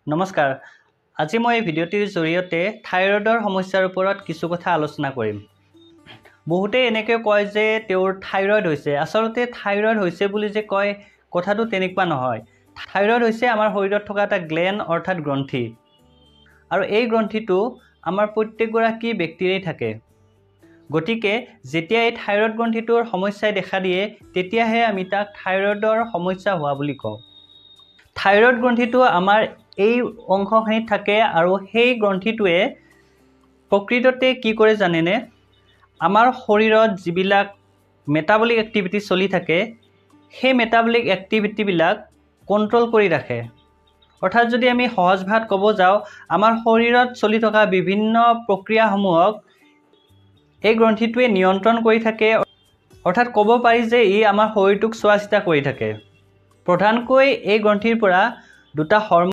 নমস্কাৰ। আজি মই এই ভিডিঅ'টিৰ জৰিয়তে থাইৰয়ডৰ সমস্যাৰ ওপৰত কিছু কথা আলোচনা কৰিম। বহুতে এনেকৈ কয় যে তেওঁৰ থাইৰয়ড হৈছে। আচলতে থাইৰয়ড হৈছে বুলি যে কয় কথাটো তেনেকুৱা নহয়। থাইৰয়ড হৈছে আমাৰ শৰীৰত থকা এটা গ্লেণ্ড অৰ্থাৎ গ্ৰন্থি। আৰু এই গ্ৰন্থিটো আমাৰ প্ৰত্যেকগৰাকী ব্যক্তিৰেই থাকে। গতিকে যেতিয়া এই থাইৰয়ড গ্ৰন্থিটোৰ সমস্যাই দেখা দিয়ে তেতিয়াহে আমি তাক থাইৰয়ডৰ সমস্যা হোৱা বুলি কওঁ। থাইৰয়ড গ্ৰন্থিটো আমাৰ এই অংশখিনিত থাকে আৰু সেই গ্ৰন্থিটোৱে প্ৰকৃততে কি কৰে জানেনে? আমাৰ শৰীৰত যিবিলাক মেটাবলিক এক্টিভিটি চলি থাকে সেই মেটাবলিক এক্টিভিটিবিলাক কণ্ট্ৰল কৰি ৰাখে। অৰ্থাৎ যদি আমি সহজ ভাষাত ক'ব যাওঁ, আমাৰ শৰীৰত চলি থকা বিভিন্ন প্ৰক্ৰিয়াসমূহক এই গ্ৰন্থিটোৱে নিয়ন্ত্ৰণ কৰি থাকে। অৰ্থাৎ ক'ব পাৰি যে ই আমাৰ শৰীৰটোক চোৱা চিতা কৰি থাকে। প্ৰধানকৈ এই গ্ৰন্থিৰ পৰা দুটা হৰম'ন